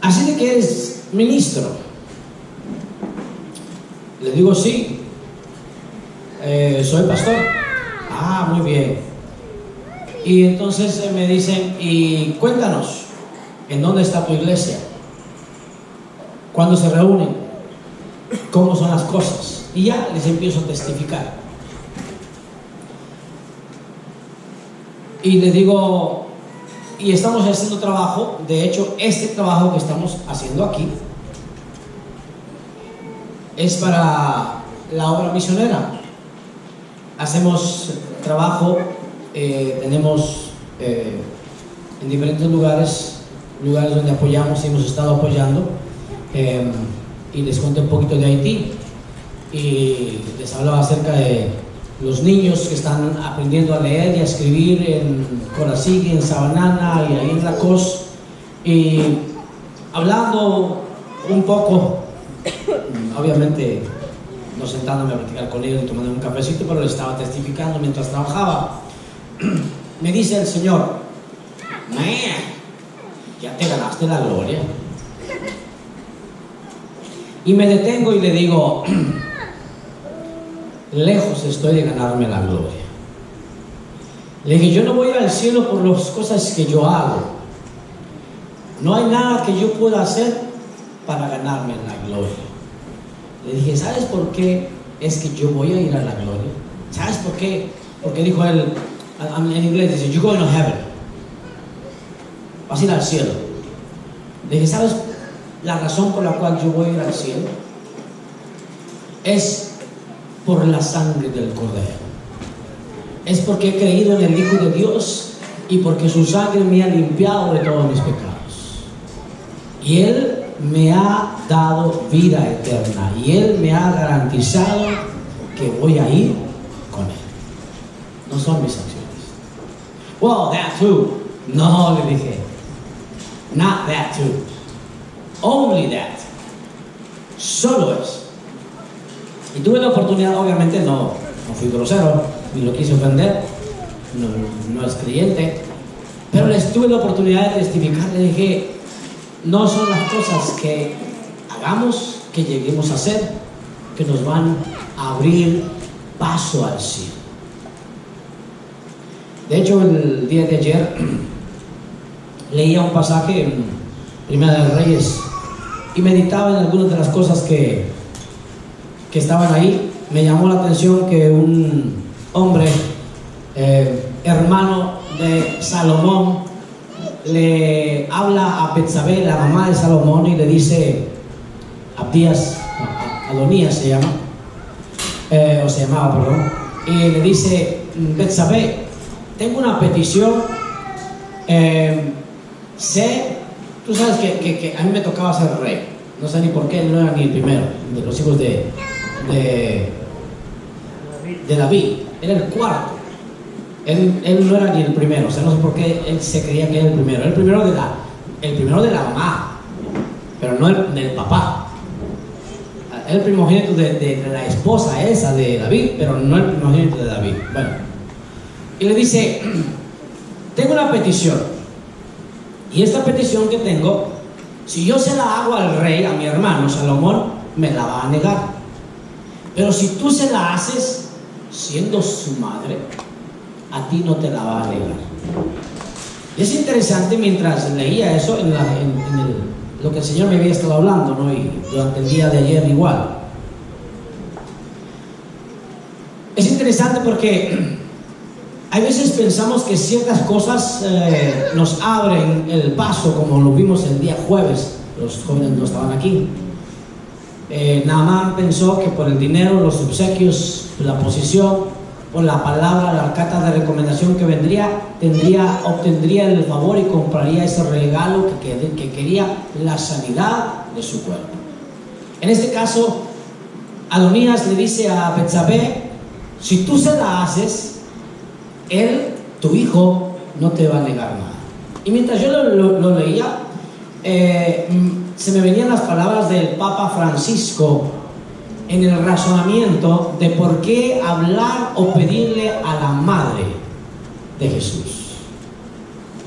así de que eres ministro. Le digo, sí, soy pastor. Ah, muy bien. Y entonces me dicen, y cuéntanos, ¿en dónde está tu iglesia? ¿Cuándo se reúnen? ¿Cómo son las cosas? Y ya les empiezo a testificar. Y les digo, y estamos haciendo trabajo. De hecho, este trabajo que estamos haciendo aquí es para la obra misionera. Hacemos trabajo, tenemos en diferentes lugares donde apoyamos y hemos estado apoyando. Y les conté un poquito de Haití y les hablaba acerca de los niños que están aprendiendo a leer y a escribir en Corasigui, en Sabanana y ahí en La Cos, y hablando un poco, obviamente no sentándome a platicar con ellos y tomando un cafecito, pero les estaba testificando mientras trabajaba. Me dice el Señor, ya te ganaste la gloria. Y me detengo y le digo, lejos estoy de ganarme la gloria. Le dije, yo no voy al cielo por las cosas que yo hago. No hay nada que yo pueda hacer para ganarme la gloria. Le dije, ¿sabes por qué es que yo voy a ir a la gloria? ¿Sabes por qué? Porque dijo él, en inglés dice, you're going to heaven. Vas a ir al cielo. Le dije, ¿sabes la razón por la cual yo voy a ir al cielo? Es por la sangre del Cordero. Es porque he creído en el Hijo de Dios y porque su sangre me ha limpiado de todos mis pecados. Y Él me ha dado vida eterna y Él me ha garantizado que voy a ir con Él. No son mis acciones. Well, that too. No, le dije. Not that too. Only that. Solo eso. Y tuve la oportunidad, obviamente no fui grosero, ni lo quise ofender, no es creyente, pero les tuve la oportunidad de testificar. Le dije, no son las cosas que hagamos, que lleguemos a hacer, que nos van a abrir paso al cielo. De hecho, el día de ayer leía un pasaje en Primera de Reyes y meditaba en algunas de las cosas que estaban ahí. Me llamó la atención que un hombre, hermano de Salomón, le habla a Betsabé, la mamá de Salomón, y le dice, Adonías se llama, o se llamaba, perdón, y le dice, Betsabé, tengo una petición, tú sabes que a mí me tocaba ser rey, no sé ni por qué, él no era ni el primero de los hijos de David, era el cuarto. Él no era ni el primero, o sea, no sé por qué él se creía que era el primero. Era el primero de la mamá, pero no el del papá. Era el primogénito de la esposa esa de David, pero no el primogénito de David. Bueno, y le dice, tengo una petición, y esta petición que tengo, si yo se la hago al rey, a mi hermano Salomón, me la va a negar. Pero si tú se la haces, siendo su madre, a ti no te la va a negar. Es interesante, mientras leía eso en lo que el Señor me había estado hablando, ¿no? Y durante el día de ayer igual. Es interesante porque hay veces pensamos que ciertas cosas nos abren el paso, como lo vimos el día jueves. Los jóvenes no estaban aquí. Naamán pensó que por el dinero, los obsequios, la posición, por la palabra, la carta de recomendación que vendría, obtendría el favor y compraría ese regalo que quería, la sanidad de su cuerpo. En este caso, Adonías le dice a Betsabé, si tú se la haces, él, tu hijo, no te va a negar nada. Y mientras yo lo leía, se me venían las palabras del Papa Francisco en el razonamiento de por qué hablar o pedirle a la madre de Jesús,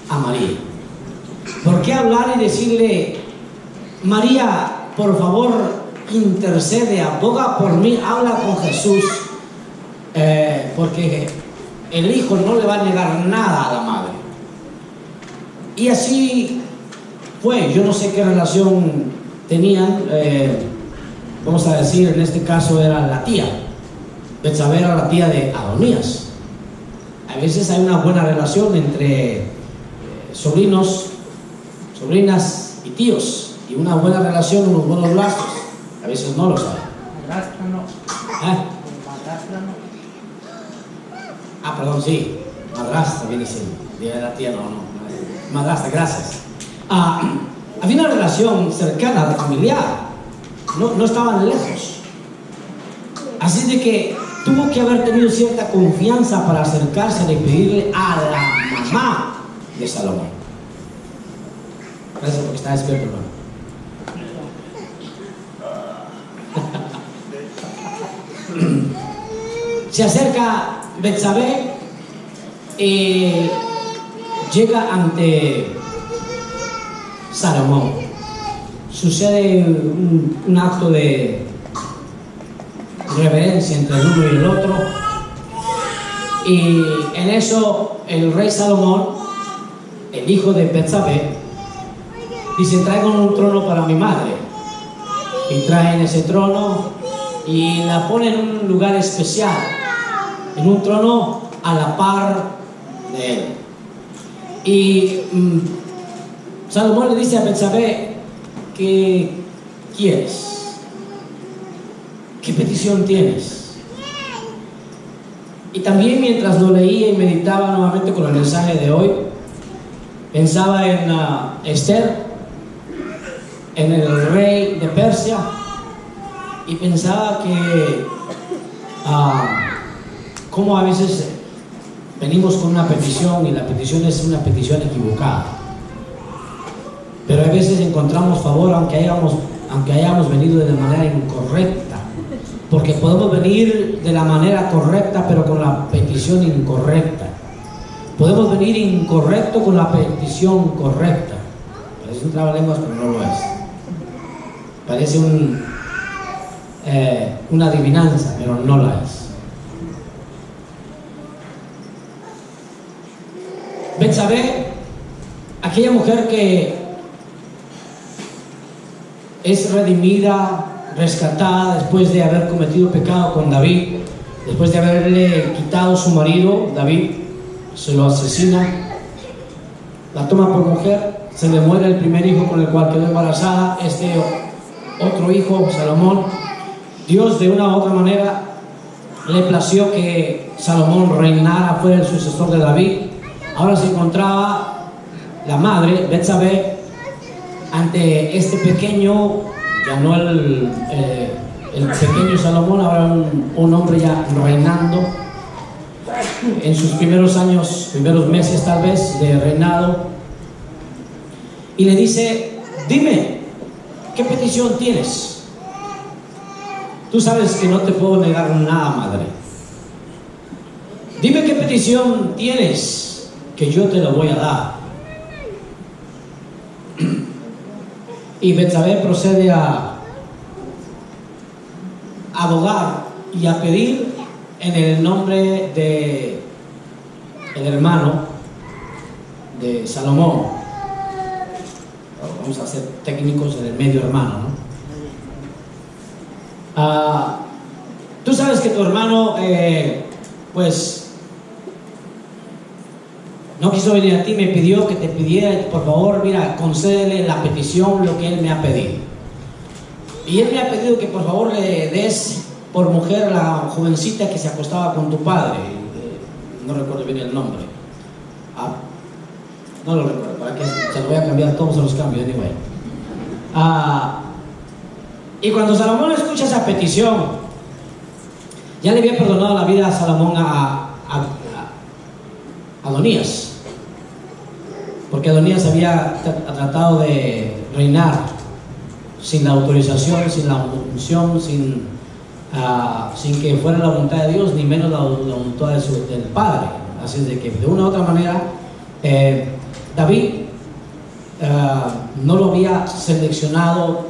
a María. ¿Por qué hablar y decirle María, por favor, intercede, aboga por mí, habla con Jesús, porque el hijo no le va a negar nada a la madre. Y así fue. Yo no sé qué relación tenían, vamos a decir, en este caso era la tía. Betsabé era la tía de Adonías. A veces hay una buena relación entre sobrinos, sobrinas y tíos, y una buena relación, unos buenos lazos. A veces no lo saben. Madrastra no. Madrastra no. Ah, perdón, sí. Madrastra viene siendo. Día de la tía, no. Madrastra, gracias. Había una relación cercana, familiar. No estaban lejos. Así de que tuvo que haber tenido cierta confianza para acercarse y pedirle a la mamá de Salomón. Gracias porque está despierto, hermano. Se acerca Betsabé y llega ante Salomón. Sucede un acto de reverencia entre el uno y el otro, y en eso el rey Salomón, el hijo de Betsabé, dice: traigan un trono para mi madre. Y traen ese trono y la ponen en un lugar especial, en un trono a la par de él. Y Salomón le dice a Betsabé: ¿qué quieres? ¿Qué petición tienes? Y también mientras lo leía y meditaba nuevamente con el mensaje de hoy, pensaba en Esther, en el rey de Persia, y pensaba que cómo a veces venimos con una petición y la petición es una petición equivocada, pero a veces encontramos favor aunque hayamos venido de manera incorrecta, porque podemos venir de la manera correcta pero con la petición incorrecta. Podemos venir incorrecto con la petición correcta. Parece un trabalenguas, pero no lo es. Parece una adivinanza, pero no la es. Betsabé, aquella mujer que es redimida, rescatada después de haber cometido pecado con David, después de haberle quitado su marido, David se lo asesina, la toma por mujer, se le muere el primer hijo con el cual quedó embarazada, este otro hijo, Salomón. Dios de una u otra manera le plació que Salomón reinara, fuera el sucesor de David. Ahora se encontraba la madre, Betsabé, ante este pequeño, ya no el pequeño Salomón, ahora un hombre ya reinando en sus primeros años, primeros meses tal vez de reinado, y le dice: dime, ¿qué petición tienes? Tú sabes que no te puedo negar nada, madre. Dime qué petición tienes, que yo te lo voy a dar. Y Betsabé procede a abogar y a pedir en el nombre de el hermano de Salomón. Vamos a ser técnicos en el medio hermano, ¿no? Tú sabes que tu hermano pues no quiso venir a ti, me pidió que te pidiera, por favor, mira, concédele la petición, lo que él me ha pedido. Y él me ha pedido que por favor le des por mujer a la jovencita que se acostaba con tu padre. No recuerdo bien el nombre. No lo recuerdo, para que se lo voy a cambiar, todos se los cambio, anyway. Y cuando Salomón escucha esa petición, ya le había perdonado la vida a Salomón a Adonías, porque Adonías había tratado de reinar sin la autorización, sin la unción, sin que fuera la voluntad de Dios, ni menos la voluntad del Padre. Así de que de una u otra manera David no lo había seleccionado,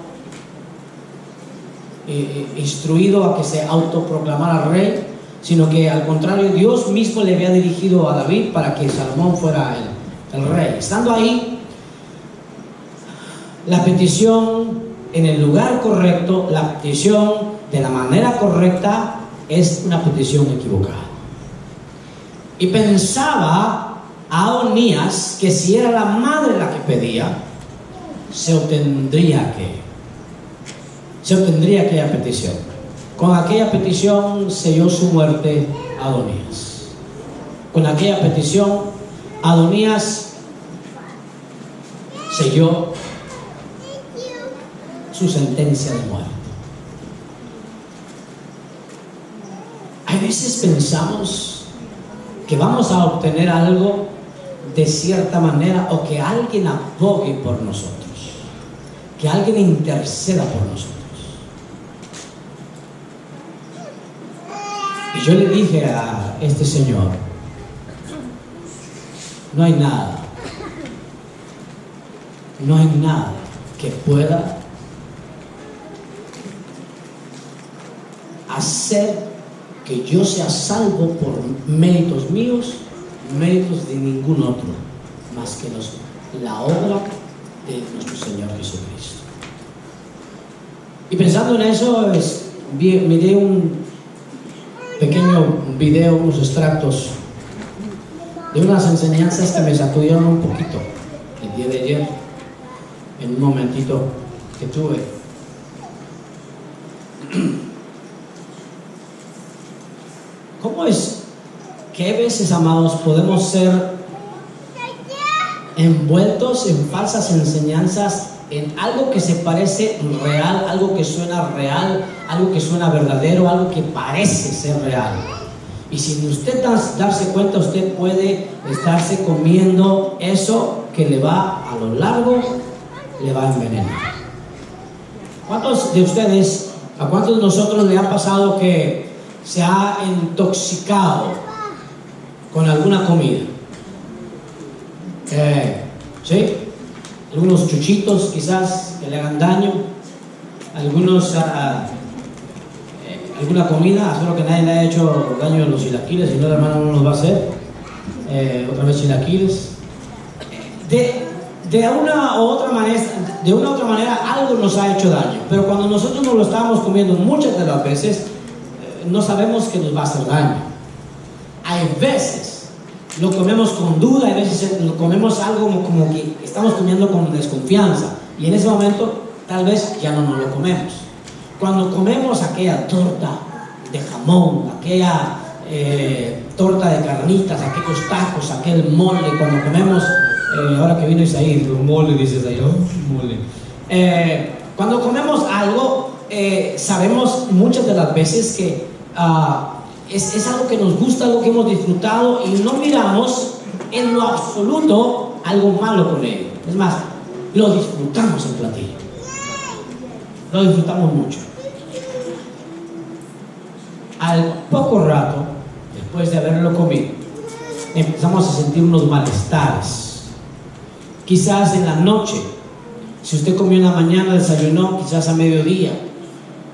instruido a que se autoproclamara rey, sino que al contrario, Dios mismo le había dirigido a David para que Salomón fuera el rey. Estando ahí, la petición en el lugar correcto, la petición de la manera correcta, es una petición equivocada. Y pensaba Adonías que si era la madre la que pedía, se obtendría aquella petición. Con aquella petición selló su muerte Adonías. Con aquella petición Adonías selló su sentencia de muerte. A veces pensamos que vamos a obtener algo de cierta manera, o que alguien abogue por nosotros, que alguien interceda por nosotros. Y yo le dije a este señor: no hay nada que pueda hacer que yo sea salvo por méritos míos, méritos de ningún otro, más que la obra de nuestro Señor Jesucristo. Y pensando en eso, miré un pequeño video, unos extractos de unas enseñanzas que me sacudieron un poquito el día de ayer, en un momentito que tuve. ¿Cómo es que a veces, amados, podemos ser envueltos en falsas enseñanzas, en algo que se parece real, algo que suena real, algo que suena verdadero, algo que parece ser real? Y sin usted darse cuenta, usted puede estarse comiendo eso que le va a lo largo, le va a envenenar. ¿Cuántos de ustedes, a cuántos de nosotros le ha pasado que se ha intoxicado con alguna comida? ¿Sí? Algunos chuchitos quizás que le hagan daño, alguna comida. Espero que nadie le haya hecho daño a los chilaquiles, si no, el hermano no nos va a hacer otra vez chilaquiles. De una u otra manera algo nos ha hecho daño, pero cuando nosotros nos lo estábamos comiendo muchas de las veces, no sabemos que nos va a hacer daño. Hay veces lo comemos con duda, hay veces lo comemos algo como que estamos comiendo con desconfianza, y en ese momento tal vez ya no nos lo comemos. Cuando comemos aquella torta de jamón, aquella torta de carnitas, aquellos tacos, aquel mole, cuando comemos, ahora que vino Isaí, mole, dices ahí, ¿no? Mole. Cuando comemos algo, sabemos muchas de las veces que es algo que nos gusta, algo que hemos disfrutado, y no miramos en lo absoluto algo malo con ello. Es más, lo disfrutamos el platillo, lo disfrutamos mucho. Al poco rato, después de haberlo comido, empezamos a sentir unos malestares. Quizás en la noche, si usted comió en la mañana, desayunó, quizás a mediodía.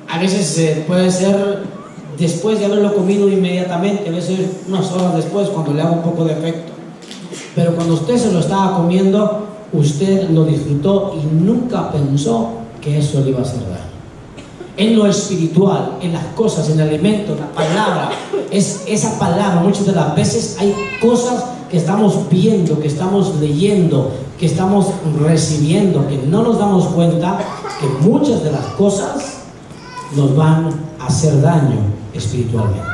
A veces puede ser después de haberlo comido inmediatamente, a veces unas horas después, cuando le haga un poco de efecto. Pero cuando usted se lo estaba comiendo, usted lo disfrutó y nunca pensó que eso le iba a hacer daño. En lo espiritual, en las cosas, en el alimento, en la palabra, esa palabra, muchas de las veces hay cosas que estamos viendo, que estamos leyendo, que estamos recibiendo, que no nos damos cuenta que muchas de las cosas nos van a hacer daño espiritualmente.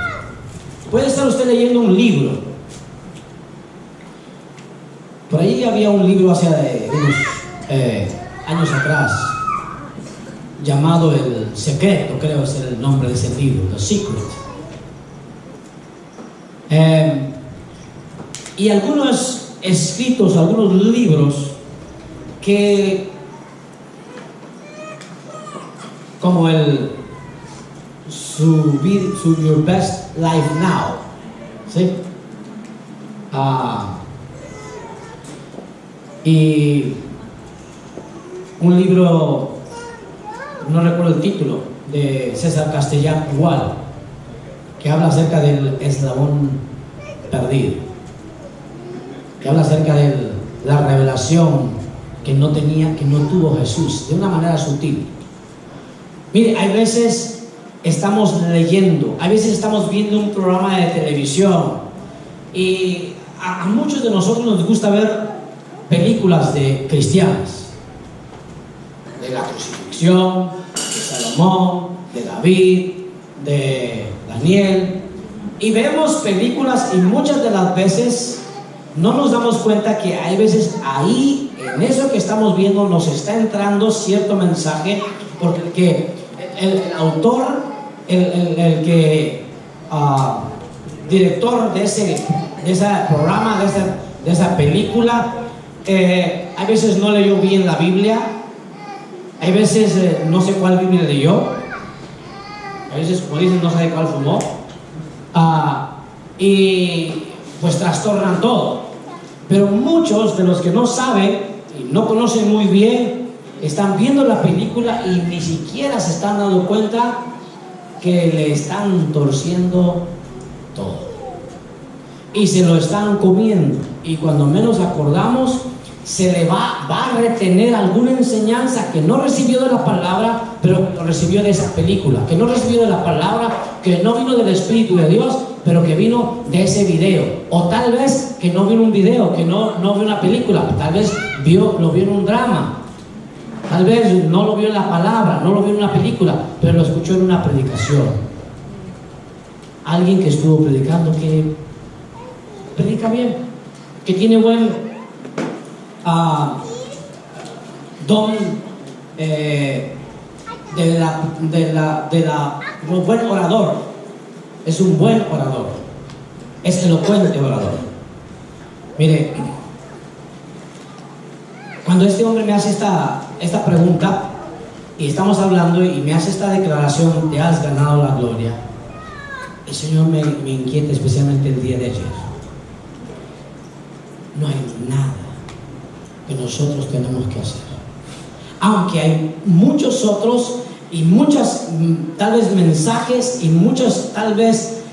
Puede estar usted leyendo un libro. Por ahí había un libro hace unos años atrás, llamado El Secreto, creo es el nombre de ese libro, The Secret. Y algunos escritos, algunos libros que, como Your Best Life Now, ¿sí? Y un libro, no recuerdo el título, de César Castellán igual, que habla acerca del eslabón perdido, que habla acerca de la revelación que no tuvo Jesús, de una manera sutil. Mire, hay veces estamos leyendo, hay veces estamos viendo un programa de televisión y a muchos de nosotros nos gusta ver películas de cristianas, de la crucifixión, de Salomón, de David, de Daniel, y vemos películas y muchas de las veces no nos damos cuenta que hay veces ahí, en eso que estamos viendo, nos está entrando cierto mensaje, porque el autor, director de ese programa, de esa película, hay veces no leyó bien la Biblia, hay veces no sé cuál Biblia leyó, a veces, como dicen, no sabe cuál fumó, y pues trastornan todo. Pero muchos de los que no saben y no conocen muy bien están viendo la película y ni siquiera se están dando cuenta que le están torciendo todo y se lo están comiendo, y cuando menos acordamos se le va a retener alguna enseñanza que no recibió de la palabra, pero lo recibió de esa película, que no recibió de la palabra, que no vino del Espíritu de Dios, pero que vino de ese video, o tal vez que no vio un video, que no vio una película, tal vez lo vio en un drama, tal vez no lo vio en la palabra, no lo vio en una película, pero lo escuchó en una predicación. Alguien que estuvo predicando, que predica bien, que tiene buen don un buen orador, es un buen orador, es elocuente orador. Mire, cuando este hombre me hace esta pregunta y estamos hablando y me hace esta declaración, te has ganado la gloria, el Señor me inquieta, especialmente el día de ayer. No hay nada que nosotros tenemos que hacer, aunque hay muchos otros y muchas tal vez mensajes y muchos tal vez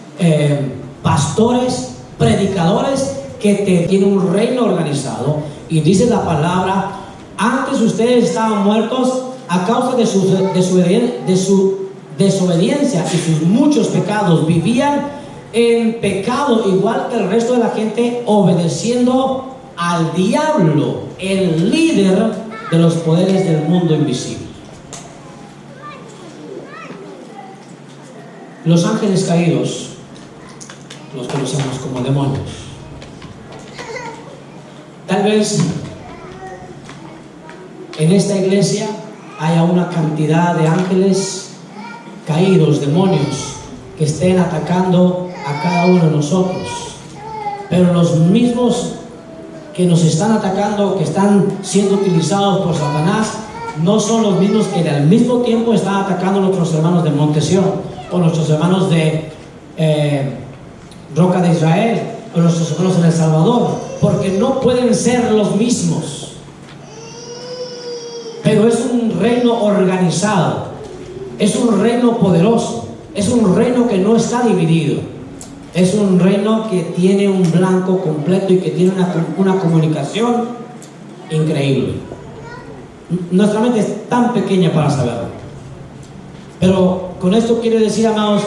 pastores, predicadores que tienen un reino organizado, y dice la palabra: antes ustedes estaban muertos a causa de su desobediencia y sus muchos pecados, vivían en pecado igual que el resto de la gente, obedeciendo al diablo, el líder de los poderes del mundo invisible. Los ángeles caídos los conocemos como demonios. Tal vez en esta iglesia haya una cantidad de ángeles caídos, demonios, que estén atacando a cada uno de nosotros, pero los mismos que nos están atacando, que están siendo utilizados por Satanás, no son los mismos que al mismo tiempo están atacando a nuestros hermanos de Montesión, o nuestros hermanos de Roca de Israel, o nuestros hermanos en El Salvador, porque no pueden ser los mismos. Pero es un reino organizado, es un reino poderoso, es un reino que no está dividido, es un reino que tiene un blanco completo y que tiene una comunicación increíble. Nuestra mente es tan pequeña para saberlo, pero con esto quiero decir, amados,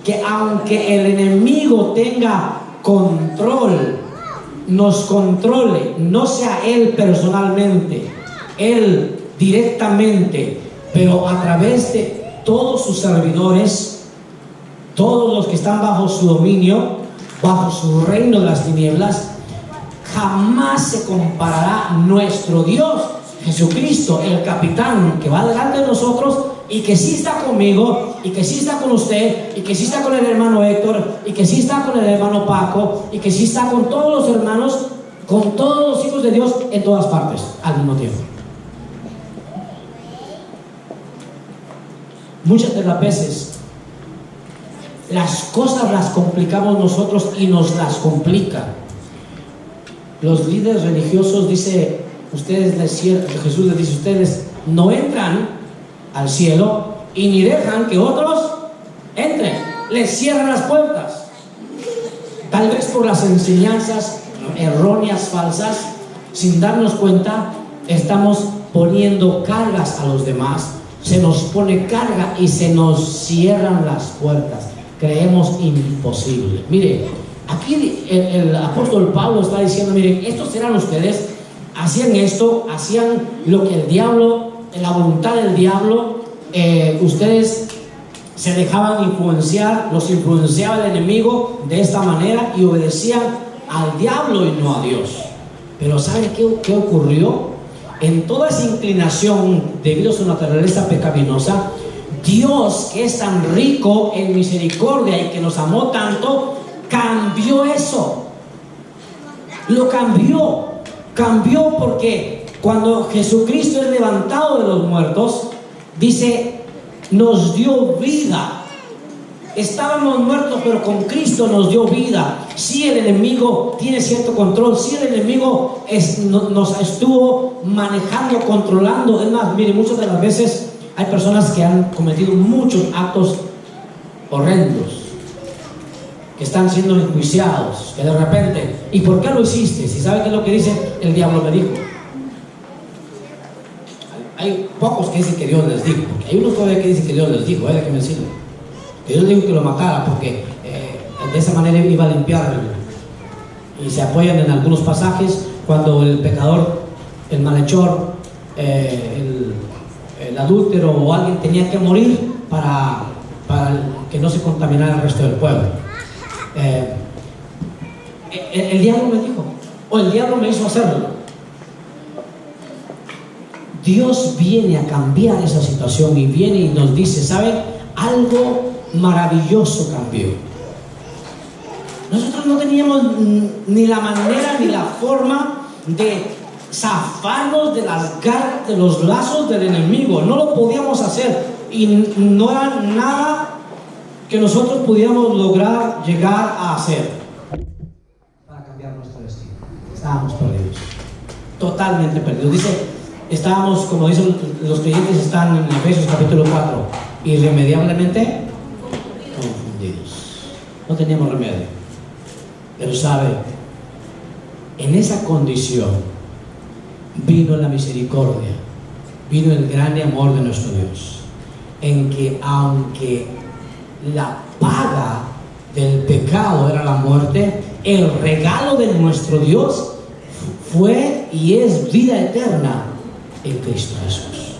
que aunque el enemigo tenga control, nos controle, no sea él personalmente, él directamente, pero a través de todos sus servidores, todos los que están bajo su dominio, bajo su reino de las tinieblas, jamás se comparará nuestro Dios Jesucristo, el capitán que va delante de nosotros y que sí está conmigo, y que sí está con usted, y que sí está con el hermano Héctor, y que sí está con el hermano Paco, y que sí está con todos los hermanos, con todos los hijos de Dios en todas partes al mismo tiempo. Muchas de las veces las cosas las complicamos nosotros y nos las complican. Los líderes religiosos, dice, Jesús les dice, ustedes no entran al cielo y ni dejan que otros entren. Les cierran las puertas. Tal vez por las enseñanzas erróneas, falsas, sin darnos cuenta, estamos poniendo cargas a los demás. Se nos pone carga y se nos cierran las puertas. Creemos imposible. Mire, aquí el apóstol Pablo está diciendo, miren, estos eran ustedes, hacían esto, hacían lo que el diablo, la voluntad del diablo, ustedes se dejaban influenciar, los influenciaba el enemigo de esta manera y obedecían al diablo y no a Dios. Pero ¿saben qué ocurrió? En toda esa inclinación debido a su naturaleza pecaminosa, Dios, que es tan rico en misericordia y que nos amó tanto, cambió eso. Lo cambió porque cuando Jesucristo es levantado de los muertos, dice, nos dio vida. Estábamos muertos, pero con Cristo nos dio vida. Si el enemigo tiene cierto control, si el enemigo nos estuvo manejando, controlando. Es más, mire, muchas de las veces hay personas que han cometido muchos actos horrendos, que están siendo enjuiciados, que de repente, ¿y por qué lo hiciste? Si sabe qué es lo que dice, el diablo me dijo. Hay pocos que dicen que Dios les dijo, porque hay unos todavía que dicen que Dios les dijo, déjenme decirlo. Que Dios dijo que lo matara porque de esa manera iba a limpiarlo. Y se apoyan en algunos pasajes cuando el pecador, el malhechor, el adúltero o alguien tenía que morir para que no se contaminara el resto del pueblo. El diablo me dijo, o el diablo me hizo hacerlo. Dios viene a cambiar esa situación y viene y nos dice, ¿saben? Algo maravilloso cambió. Nosotros no teníamos ni la manera ni la forma de zafarnos de las garras, de los lazos del enemigo. No lo podíamos hacer y no era nada que nosotros pudiéramos lograr llegar a hacer para cambiar nuestro destino. Estábamos perdidos, totalmente perdidos. Dice, estábamos, como dicen los creyentes, están en Efesios capítulo 4, irremediablemente confundidos. No teníamos remedio. Pero sabe, en esa condición vino la misericordia, vino el gran amor de nuestro Dios, en que aunque la paga del pecado era la muerte, el regalo de nuestro Dios fue y es vida eterna en Cristo Jesús.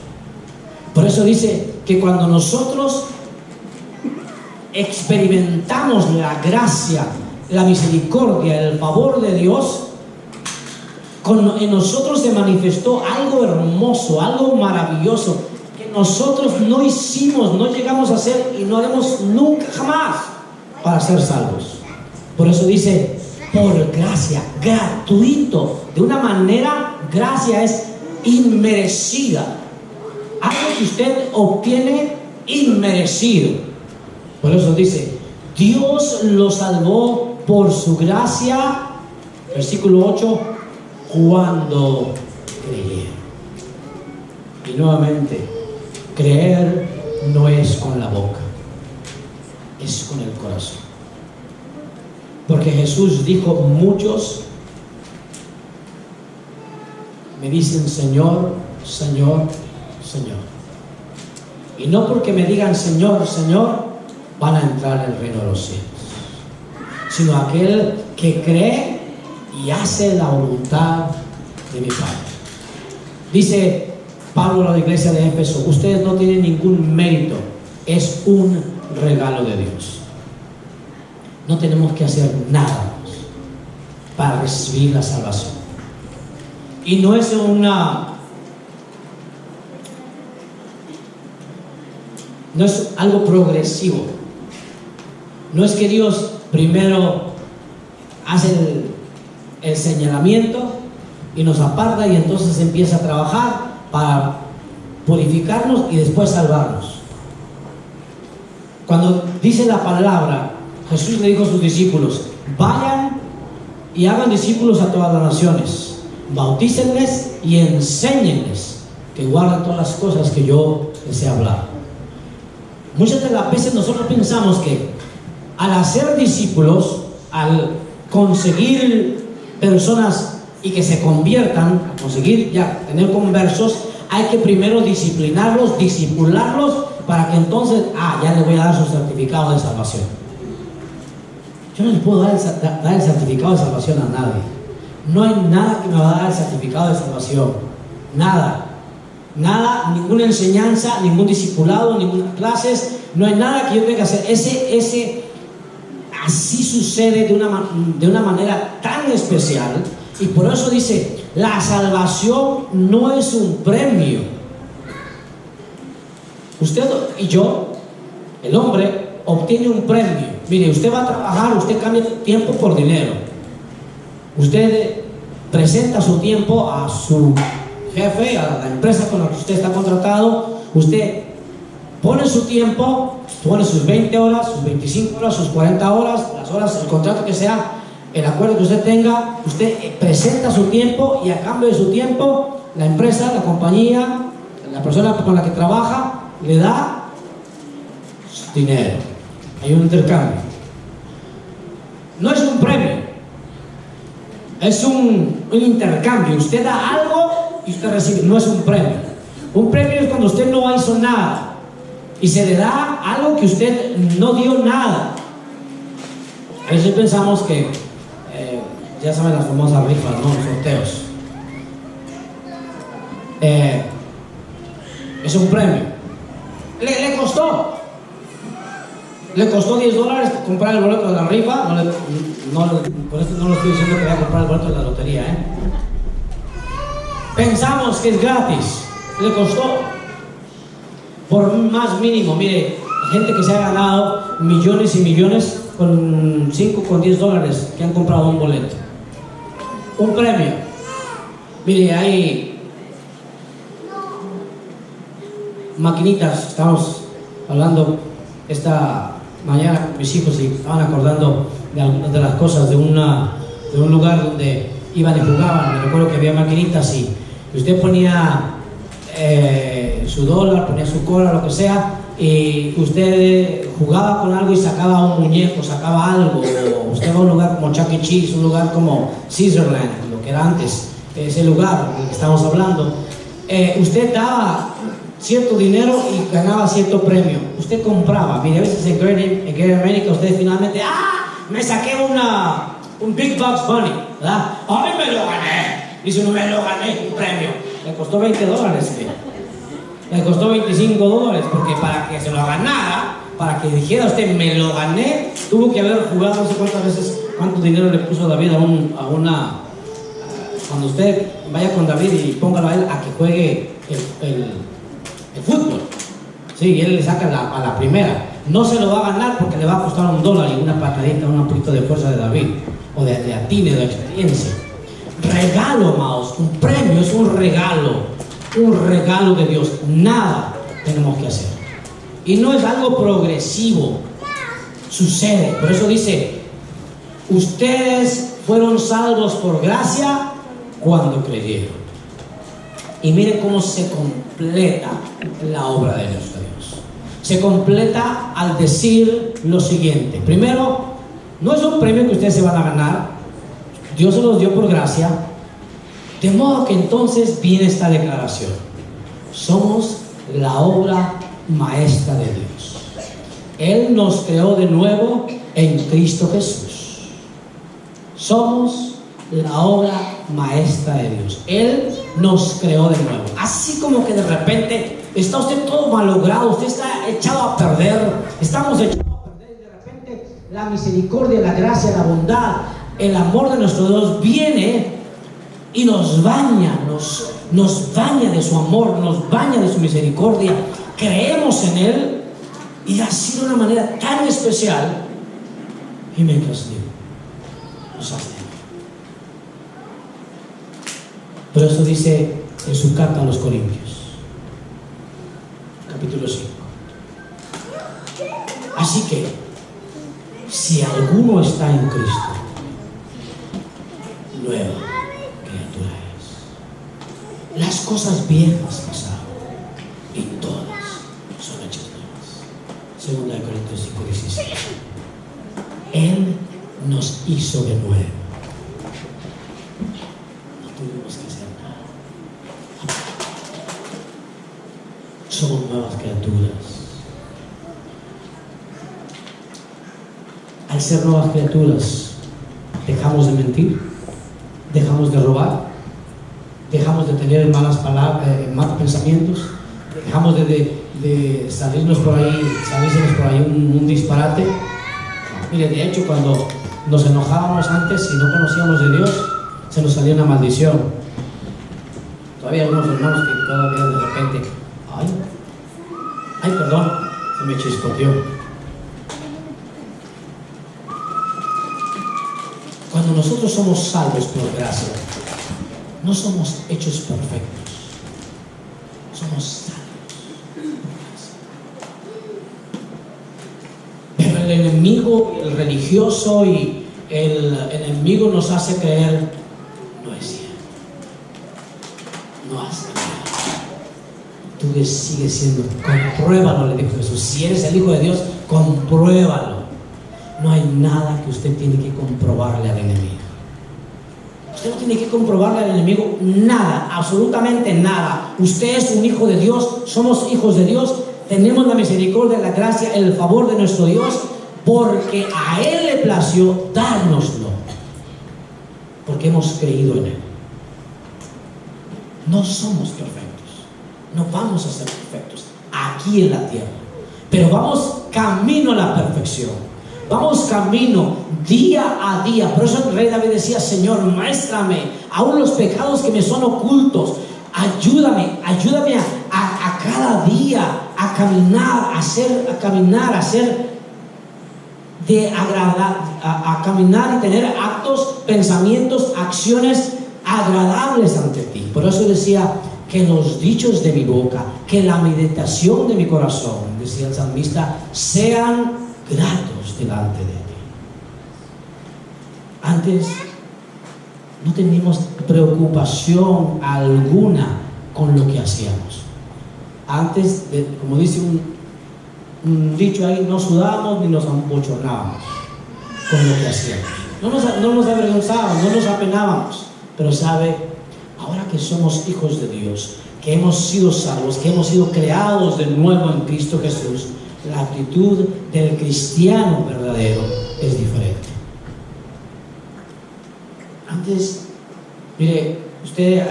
Por eso dice que cuando nosotros experimentamos la gracia, la misericordia, el favor de Dios, en nosotros se manifestó algo hermoso, algo maravilloso, que nosotros no hicimos, no llegamos a hacer y no haremos nunca jamás para ser salvos. Por eso dice, por gracia, gratuito, de una manera, gracia es inmerecida, algo que usted obtiene inmerecido. Por eso dice, Dios lo salvó por su gracia, versículo 8, cuando creyeron. Y nuevamente, creer no es con la boca, es con el corazón. Porque Jesús dijo, muchos me dicen Señor, Señor, Señor. Y no porque me digan Señor, Señor, van a entrar en el reino de los cielos, sino aquel que cree y hace la voluntad de mi Padre. Dice Pablo a la iglesia de Éfeso, ustedes no tienen ningún mérito, es un regalo de Dios. No tenemos que hacer nada para recibir la salvación. Y no es no es algo progresivo. No es que Dios primero hace el señalamiento y nos aparta y entonces empieza a trabajar para purificarnos y después salvarnos. Cuando dice la palabra, Jesús le dijo a sus discípulos, vayan y hagan discípulos a todas las naciones, bautícenles y enséñenles que guarden todas las cosas que yo les he hablado. Muchas de las veces nosotros pensamos que al hacer discípulos, al conseguir personas y que se conviertan, a conseguir ya tener conversos, hay que primero disciplinarlos, discipularlos, para que entonces, ya le voy a dar su certificado de salvación. Yo no le puedo dar el certificado de salvación a nadie. No hay nada que me va a dar el certificado de salvación. Nada, ninguna enseñanza, ningún discipulado, ninguna clases, no hay nada que yo tenga que hacer. Así sucede de una manera tan especial, y por eso dice, la salvación no es un premio. Usted y yo, el hombre, obtiene un premio. Mire, usted va a trabajar, usted cambia tiempo por dinero. Usted presenta su tiempo a su jefe, a la empresa con la que usted está contratado. Usted pone su tiempo, pone sus 20 horas, sus 25 horas, sus 40 horas, las horas, el contrato que sea, el acuerdo que usted tenga. Usted presenta su tiempo, y a cambio de su tiempo, la empresa, la compañía, la persona con la que trabaja, le da dinero. Hay un intercambio. No es un premio, es un intercambio. Usted da algo y usted recibe. No es un premio. Un premio es cuando usted no hizo nada y se le da algo que usted no dio nada. A veces pensamos que ya saben las famosas rifas, ¿no? Los sorteos. Es un premio. Le costó $10 comprar el boleto de la rifa. Por eso no lo estoy diciendo que voy a comprar el boleto de la lotería, Pensamos que es gratis. Le costó por más mínimo. Mire, gente que se ha ganado millones y millones con $5, con $10 que han comprado un boleto, un premio. Mire, hay maquinitas. Estamos hablando esta mañana con mis hijos y estaban acordando de algunas de las cosas de un lugar donde iban y jugaban. Me recuerdo que había maquinitas y usted ponía su dólar, ponía su cola, lo que sea, y usted jugaba con algo y sacaba un muñeco, sacaba algo. O usted va a un lugar como Chuck E. Cheese, un lugar como Caesarland, lo que era antes, ese lugar del que estamos hablando. Usted daba cierto dinero y ganaba cierto premio. Usted compraba. Mire, a veces en Great America usted finalmente, me saqué un Big Bucks Bunny, ¿verdad? ¡Ay, me lo gané! Dice, no me lo gané, un premio. Le costó $20, le costó $25, porque para que se lo ganara, para que dijera usted, me lo gané, tuvo que haber jugado no sé cuántas veces, cuánto dinero le puso David cuando usted vaya con David y póngalo a él a que juegue el fútbol. Sí, él le saca a la primera. No se lo va a ganar porque le va a costar $1 y una patadita, un poquito de fuerza de David, o de atine, de experiencia. Regalo, amados, un premio es un regalo de Dios. Nada tenemos que hacer. Y no es algo progresivo, sucede. Por eso dice, ustedes fueron salvos por gracia cuando creyeron. Y miren cómo se completa la obra de nuestro Dios. Se completa al decir lo siguiente. Primero, no es un premio que ustedes se van a ganar. Dios se los dio por gracia. De modo que entonces viene esta declaración. Somos la obra maestra de Dios. Él nos creó de nuevo en Cristo Jesús. Somos la obra maestra de Dios. Él nos creó de nuevo. Así como que de repente está usted todo malogrado, usted está echado a perder, estamos echados a perder, y de repente la misericordia, la gracia, la bondad, el amor de nuestro Dios viene y nos baña, nos baña de su amor, nos baña de su misericordia. Creemos en Él y así de una manera tan especial, y mientras nos hace. Por eso dice en su carta a los Corintios, capítulo 5. Así que, si alguno está en Cristo, nueva criatura es. Las cosas viejas pasaron y todas son hechas nuevas. 2 Corintios 5:16. Él nos hizo de nuevo. No tuvimos que hacer nada. Somos nuevas criaturas. Al ser nuevas criaturas, dejamos de mentir, dejamos de robar, dejamos de tener malas palabras, malos pensamientos, dejamos de salirnos por ahí un disparate. Mire, de hecho, cuando nos enojábamos antes y no conocíamos de Dios, se nos salía una maldición. Todavía hay unos hermanos que todavía de repente, ay, perdón, se me chispoteó. Cuando nosotros somos salvos por gracia, no somos hechos perfectos, somos salvos. Pero el enemigo, el religioso y el enemigo nos hace creer, no es cierto, no hace nada. Tú sigues siendo, compruébalo, le dijo Jesús. Si eres el Hijo de Dios, compruébalo. No hay nada que usted tiene que comprobarle al enemigo. Usted no tiene que comprobarle al enemigo nada, absolutamente nada. Usted es un hijo de Dios, somos hijos de Dios, tenemos la misericordia, la gracia, el favor de nuestro Dios, porque a Él le plació dárnoslo, porque hemos creído en Él. No somos perfectos, no vamos a ser perfectos aquí en la tierra, pero vamos camino a la perfección. Vamos camino día a día. Por eso el rey David decía: Señor, muéstrame aún los pecados que me son ocultos. Ayúdame a cada día a caminar, a caminar y tener actos, pensamientos, acciones agradables ante ti. Por eso decía: que los dichos de mi boca, que la meditación de mi corazón, decía el salmista, sean gratos delante de ti. Antes no teníamos preocupación alguna con lo que hacíamos. Antes, como dice un dicho ahí, no sudábamos ni nos embochornábamos con lo que hacíamos. No nos avergonzábamos, no nos apenábamos. Pero sabe, ahora que somos hijos de Dios, que hemos sido salvos, que hemos sido creados de nuevo en Cristo Jesús, la actitud del cristiano verdadero es diferente. Antes, mire, usted,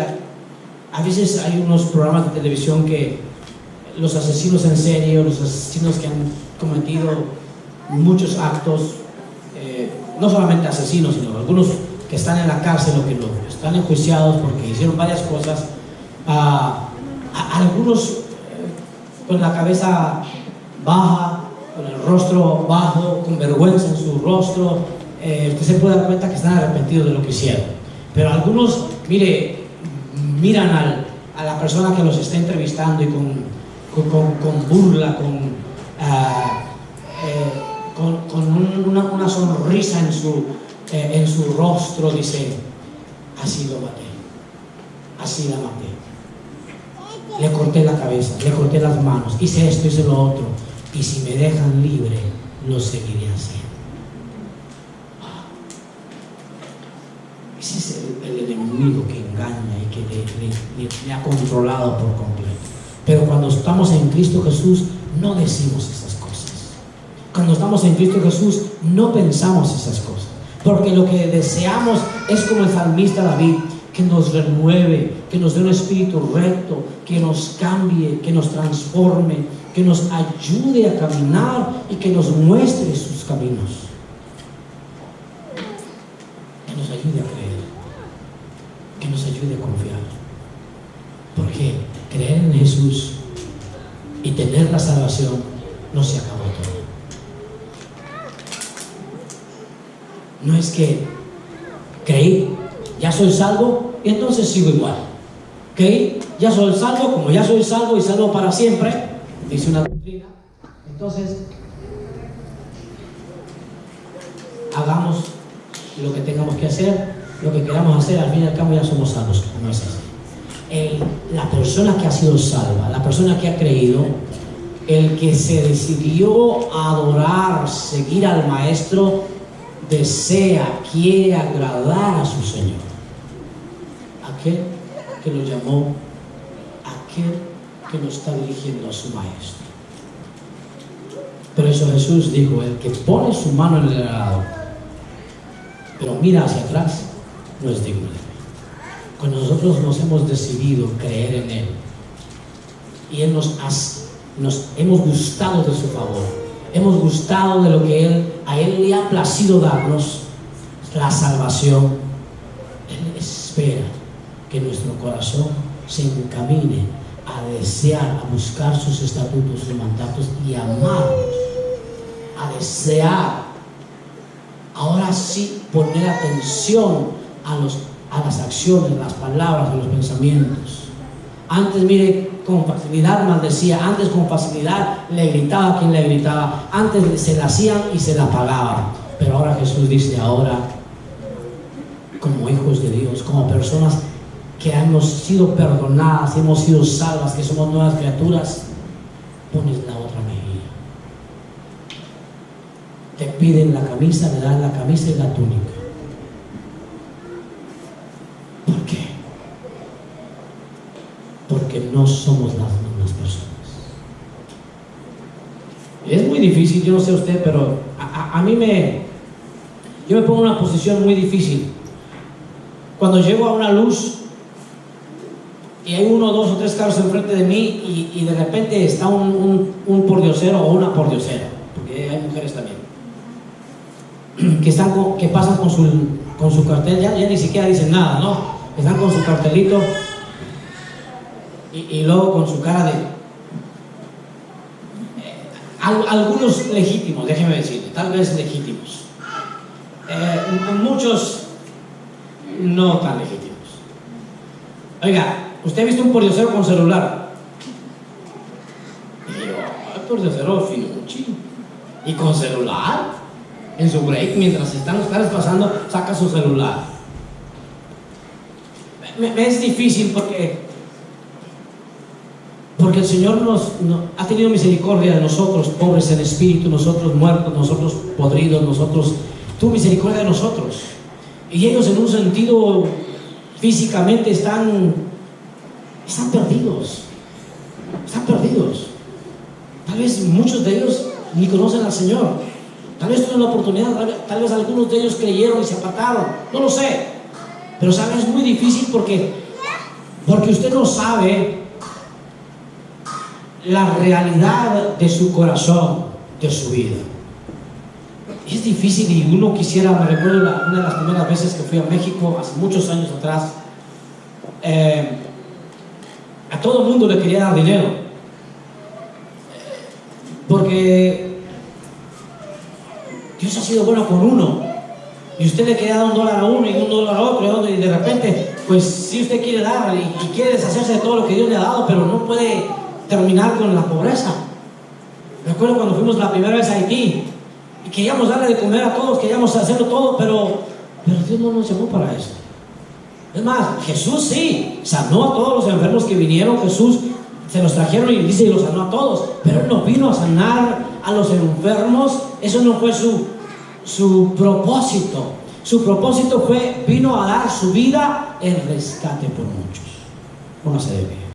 a veces hay unos programas de televisión que los asesinos en serie, los asesinos que han cometido muchos actos, no solamente asesinos, sino algunos que están en la cárcel o que están enjuiciados porque hicieron varias cosas, algunos con la cabeza baja, con el rostro bajo, con vergüenza en su rostro, usted se puede dar cuenta que están arrepentidos de lo que hicieron. Pero algunos, mire, miran a la persona que los está entrevistando y con burla, con una sonrisa en su rostro, dice: así lo maté, así la maté. Le corté la cabeza, le corté las manos, hice esto, hice lo otro, y si me dejan libre, lo seguiré haciendo. Ese es el enemigo que engaña y que le ha controlado por completo. Pero cuando estamos en Cristo Jesús, no decimos esas cosas. Cuando estamos en Cristo Jesús, no pensamos esas cosas, porque lo que deseamos es como el salmista David, que nos renueve, que nos dé un espíritu recto, que nos cambie, que nos transforme, que nos ayude a caminar y que nos muestre sus caminos, que nos ayude a creer, que nos ayude a confiar. Porque creer en Jesús y tener la salvación no se acabó todo. No es que creí, ya soy salvo y entonces sigo igual. Creí, ya soy salvo, como ya soy salvo y salvo para siempre, dice una doctrina, entonces hagamos lo que tengamos que hacer, lo que queramos hacer, al fin y al cabo ya somos salvos. No es así. la persona que ha sido salva, la persona que ha creído, el que se decidió a adorar, seguir al Maestro, quiere agradar a su Señor. Aquel que lo llamó, aquel que lo está dirigiendo a su Maestro. Por eso Jesús dijo: el que pone su mano en el arado, pero mira hacia atrás, no es digno de mí. Cuando nosotros nos hemos decidido creer en Él, y Él nos hemos gustado de su favor, hemos gustado de lo que a Él le ha placido darnos, la salvación, Él espera que nuestro corazón se encamine a desear, a buscar sus estatutos, sus mandatos y amarlos, a desear, ahora sí, poner atención a las acciones, las palabras, a los pensamientos. Antes, mire, con facilidad maldecía, antes con facilidad le gritaba a quien le gritaba, antes se la hacían y se la pagaban, pero ahora Jesús dice: ahora, como hijos de Dios, como personas que hemos sido perdonadas, hemos sido salvas, que somos nuevas criaturas, pones la otra mejilla. Te piden la camisa, le dan la camisa y la túnica. ¿Por qué? Porque no somos las mismas personas. Es muy difícil, yo no sé usted, pero yo me pongo en una posición muy difícil. Cuando llego a una luz y hay 1, 2 o 3 carros enfrente de mí y de repente está un pordiosero o una pordiosera, porque hay mujeres también, que pasan con su cartel, ya ni siquiera dicen nada, ¿no? Están con su cartelito y luego con su cara de... algunos legítimos, déjeme decirle, tal vez legítimos. Muchos no tan legítimos. Oiga, ¿usted ha visto un pordiosero con celular? Y yo, el pordiosero finucci. ¿Y con celular? En su break, mientras están los carros pasando, saca su celular. Me es difícil porque el Señor ha tenido misericordia de nosotros, pobres en espíritu, nosotros muertos, nosotros podridos, tuvo misericordia de nosotros. Y ellos, en un sentido, físicamente están perdidos. Están perdidos. Tal vez muchos de ellos ni conocen al Señor. Tal vez tuvieron la oportunidad, tal vez algunos de ellos creyeron y se apartaron. No lo sé. Pero sabe, es muy difícil porque usted no sabe la realidad de su corazón, de su vida. Es difícil y uno quisiera, me recuerdo una de las primeras veces que fui a México, hace muchos años atrás, a todo el mundo le quería dar dinero, porque Dios ha sido bueno con uno, y usted le quería dar $1 a uno y $1 a otro, y de repente, pues si usted quiere dar y quiere deshacerse de todo lo que Dios le ha dado, pero no puede terminar con la pobreza. Me acuerdo cuando fuimos la primera vez a Haití y queríamos darle de comer a todos, queríamos hacerlo todo, pero Dios no nos llamó para eso. Es más, Jesús sí sanó a todos los enfermos que vinieron. Jesús se los trajeron y dice, y los sanó a todos, pero Él no vino a sanar a los enfermos. Eso no fue su propósito. Su propósito vino a dar su vida en rescate por muchos. Póngase de pie.